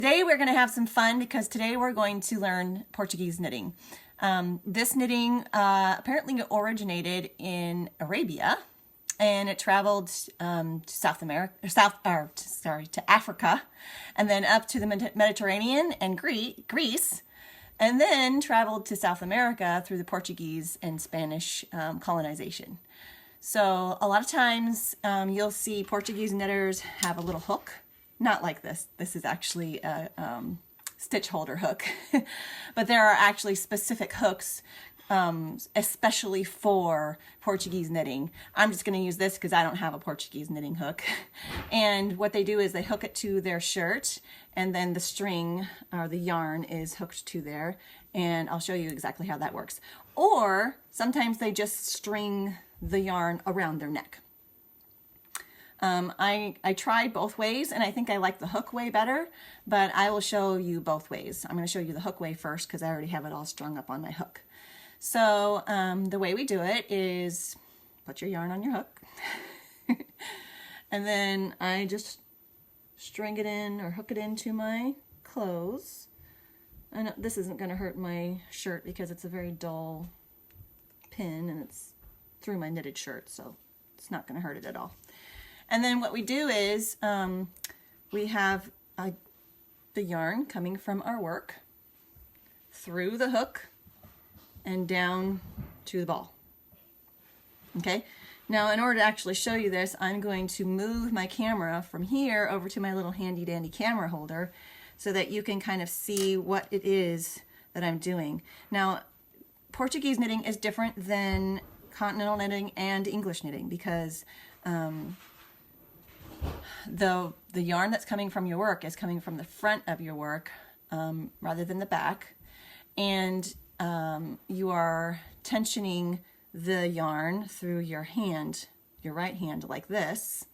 Today we're going to have some fun because today we're going to learn Portuguese knitting. This knitting apparently originated in Arabia, and it traveled to to Africa, and then up to the Mediterranean and Greece, and then traveled to South America through the Portuguese and Spanish colonization. So a lot of times you'll see Portuguese knitters have a little hook. Not like this. This is actually a stitch holder hook. But there are actually specific hooks, especially for Portuguese knitting. I'm just going to use this because I don't have a Portuguese knitting hook. And what they do is they hook it to their shirt, and then the string or the yarn is hooked to there. And I'll show you exactly how that works. Or sometimes they just string the yarn around their neck. I tried both ways, and I think I like the hook way better, but I will show you both ways. I'm going to show you the hook way first because I already have it all strung up on my hook. So the way we do it is put your yarn on your hook, and then I just string it in or hook it into my clothes. And this isn't going to hurt my shirt because it's a very dull pin and it's through my knitted shirt, so it's not going to hurt it at all. And then what we do is we have the yarn coming from our work through the hook and down to the ball. Okay, now in order to actually show you this, I'm going to move my camera from here over to my little handy dandy camera holder so that you can kind of see what it is that I'm doing. Now, Portuguese knitting is different than continental knitting and English knitting because the yarn that's coming from your work is coming from the front of your work rather than the back, and you are tensioning the yarn through your hand, your right hand, like this,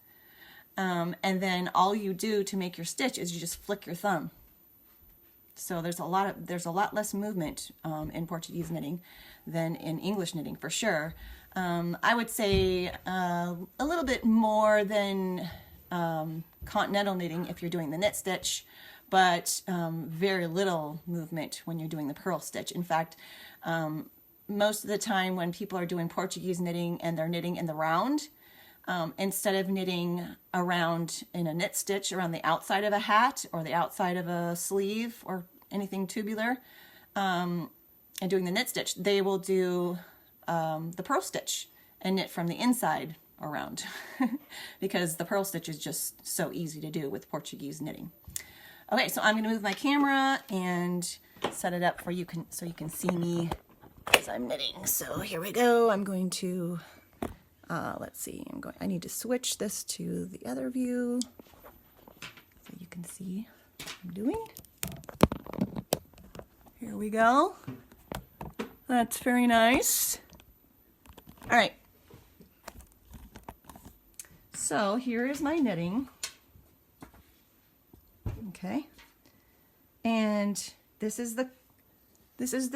and then all you do to make your stitch is you just flick your thumb. So there's a lot less movement in Portuguese knitting than in English knitting, for sure. I would say a little bit more than continental knitting if you're doing the knit stitch, but very little movement when you're doing the purl stitch. In fact, most of the time when people are doing Portuguese knitting and they're knitting in the round, instead of knitting around in a knit stitch around the outside of a hat or the outside of a sleeve or anything tubular, and doing the knit stitch, they will do the purl stitch and knit from the inside around because the purl stitch is just so easy to do with Portuguese knitting. Okay, so I'm going to move my camera and set it up for you so you can see me as I'm knitting. So here we go. I'm going to let's see. I need to switch this to the other view so you can see what I'm doing. Here we go. That's very nice. All right. So here is my knitting. Okay. And this is the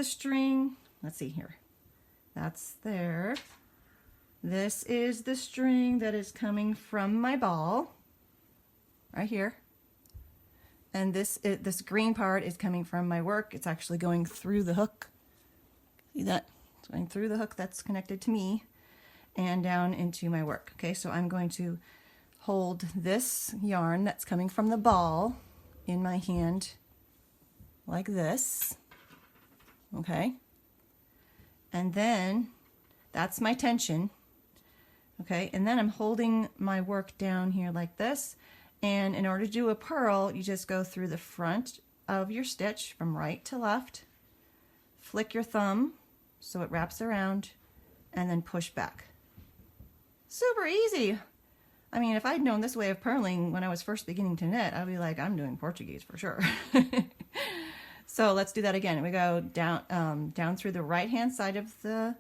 string. Let's see here. That's there. This is the string that is coming from my ball right here. And this green part is coming from my work. It's actually going through the hook. See that? It's going through the hook that's connected to me and down into my work. Okay, so I'm going to hold this yarn that's coming from the ball in my hand like this. Okay, and then that's my tension. Okay, and then I'm holding my work down here like this, and in order to do a purl, you just go through the front of your stitch from right to left, flick your thumb so it wraps around, and then push back. Super easy. I mean, if I'd known this way of purling when I was first beginning to knit, I'd be like, I'm doing Portuguese for sure. So let's do that again. We go down down through the right hand side of the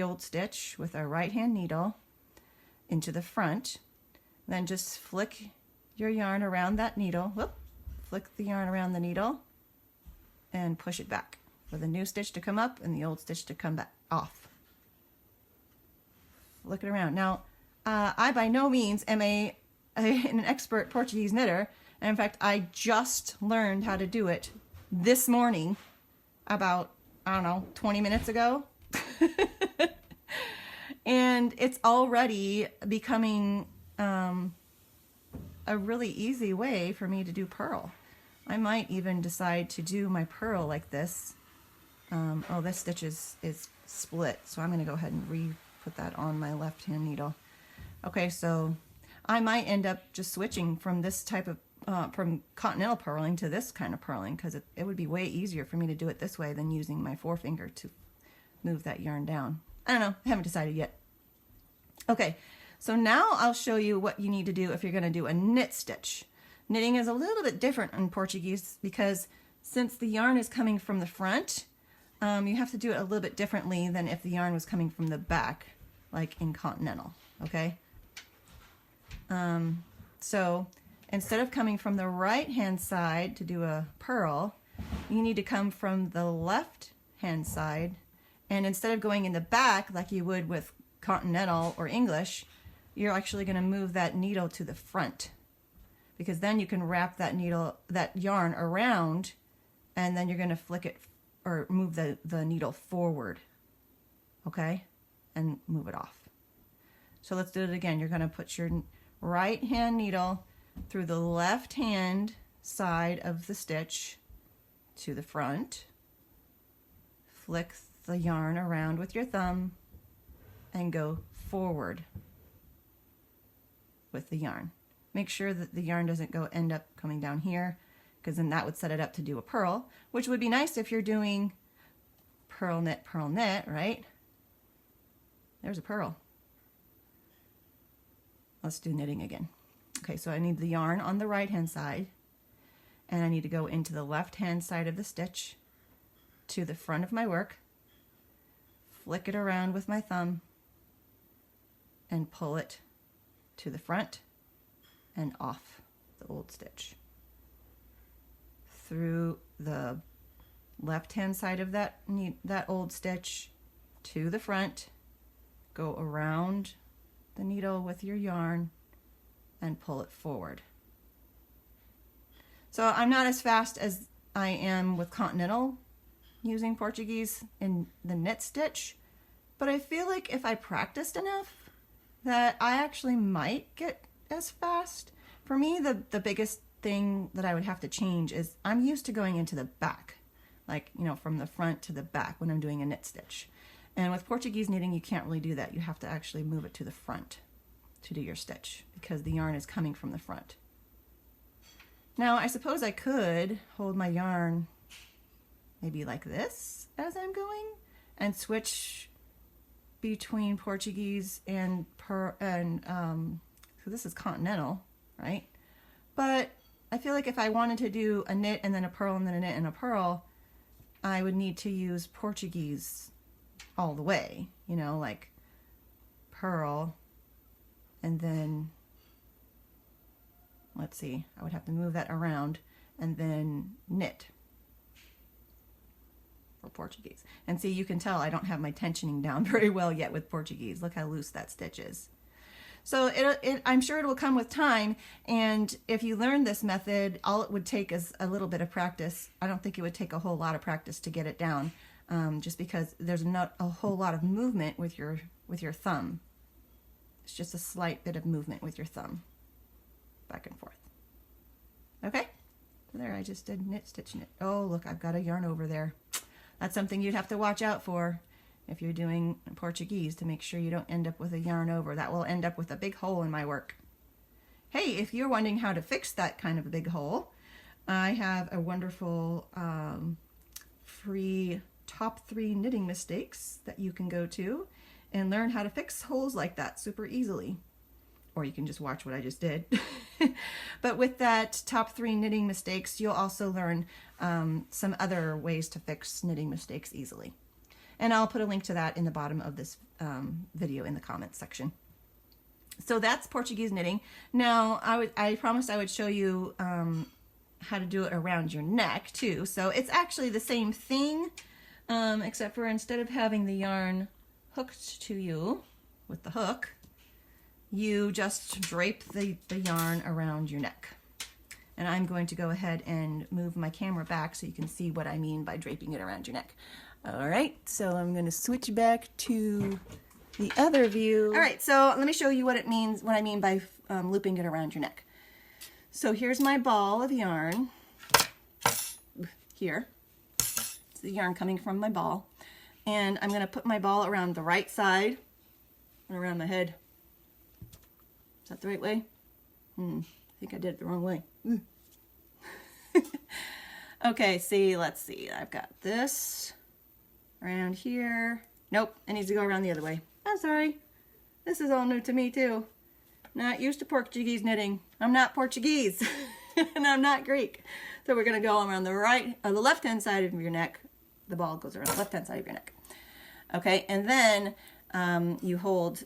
old stitch with our right hand needle into the front. Then just flick your yarn around that needle. Whoop, flick the yarn around the needle and push it back for the new stitch to come up and the old stitch to come back off. Look it around. Now, I by no means am an expert Portuguese knitter, And in fact, I just learned how to do it this morning about, I don't know, 20 minutes ago. And it's already becoming a really easy way for me to do purl. I might even decide to do my purl like this. Oh, this stitch is split, so I'm going to go ahead and re-put that on my left hand needle. Okay, so I might end up just switching from this type of from continental purling to this kind of purling, because it would be way easier for me to do it this way than using my forefinger to move that yarn down. I don't know, I haven't decided yet. Okay, so now I'll show you what you need to do if you're going to do a knit stitch. Knitting is a little bit different in Portuguese because since the yarn is coming from the front, you have to do it a little bit differently than if the yarn was coming from the back, like in continental, okay? So instead of coming from the right hand side to do a purl, you need to come from the left hand side, and instead of going in the back like you would with continental or English, you're actually going to move that needle to the front, because then you can wrap that yarn around, and then you're going to flick it or move the needle forward, okay, and move it off. So let's do it again. You're going to put your right hand needle through the left hand side of the stitch to the front, flick the yarn around with your thumb, and go forward with the yarn. Make sure that the yarn doesn't end up coming down here, because then that would set it up to do a purl, which would be nice if you're doing purl, knit, right? There's a purl. Let's do knitting again. Okay, so I need the yarn on the right hand side, and I need to go into the left hand side of the stitch to the front of my work, flick it around with my thumb, and pull it to the front and off the old stitch. Through the left hand side of that old stitch to the front, go around the needle with your yarn and pull it forward. So I'm not as fast as I am with continental using Portuguese in the knit stitch, but I feel like if I practiced enough that I actually might get as fast. For me, the biggest thing that I would have to change is I'm used to going into the back, like, you know, from the front to the back when I'm doing a knit stitch. And with Portuguese knitting, you can't really do that. You have to actually move it to the front to do your stitch because the yarn is coming from the front. Now, I suppose I could hold my yarn maybe like this as I'm going and switch between Portuguese and so this is continental, right? But I feel like if I wanted to do a knit and then a purl and then a knit and a purl, I would need to use Portuguese all the way, you know, like purl and then, let's see, I would have to move that around and then knit for Portuguese. And see, you can tell I don't have my tensioning down very well yet with Portuguese. Look how loose that stitch is. So I'm sure it will come with time, and if you learn this method, all it would take is a little bit of practice. I don't think it would take a whole lot of practice to get it down, just because there's not a whole lot of movement with your thumb. It's just a slight bit of movement with your thumb, back and forth. Okay, there I just did knit, stitch, knit. Oh, look, I've got a yarn over there. That's something you'd have to watch out for if you're doing Portuguese, to make sure you don't end up with a yarn over. That will end up with a big hole in my work. Hey, if you're wondering how to fix that kind of a big hole, I have a wonderful free top 3 knitting mistakes that you can go to and learn how to fix holes like that super easily. Or you can just watch what I just did. But with that top 3 knitting mistakes, you'll also learn some other ways to fix knitting mistakes easily. And I'll put a link to that in the bottom of this video in the comments section. So that's Portuguese knitting. Now, I promised I would show you how to do it around your neck too. So it's actually the same thing, except for instead of having the yarn hooked to you with the hook, you just drape the yarn around your neck. And I'm going to go ahead and move my camera back so you can see what I mean by draping it around your neck. All right, so I'm going to switch back to the other view. All right, so let me show you what it means, what I mean by looping it around your neck. So here's my ball of yarn. Here, it's the yarn coming from my ball. And I'm going to put my ball around the right side and around my head. Is that the right way? I think I did it the wrong way. Okay, let's see. I've got this around here. Nope, it needs to go around the other way. I'm sorry. This is all new to me too. Not used to Portuguese knitting. I'm not Portuguese and I'm not Greek. So we're going to go around the the left-hand side of your neck. The ball goes around the left-hand side of your neck. Okay, and then you hold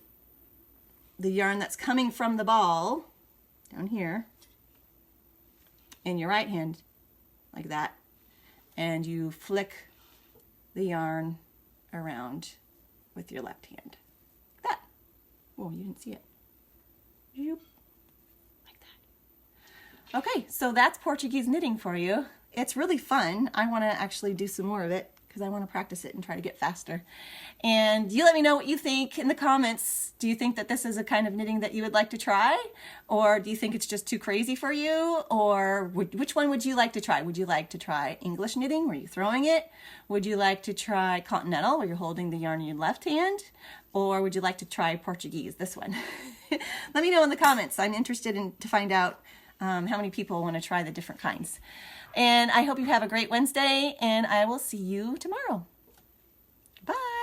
the yarn that's coming from the ball down here in your right hand like that, and you flick the yarn around with your left hand like that. Oh, you didn't see it. Like that. Okay, so that's Portuguese knitting for you. It's really fun. I want to actually do some more of it because I want to practice it and try to get faster. And you let me know what you think in the comments. Do you think that this is a kind of knitting that you would like to try? Or do you think it's just too crazy for you? Or which one would you like to try? Would you like to try English knitting where you're throwing it? Would you like to try continental where you're holding the yarn in your left hand? Or would you like to try Portuguese, this one? Let me know in the comments. I'm interested to find out how many people want to try the different kinds. And I hope you have a great Wednesday, and I will see you tomorrow. Bye.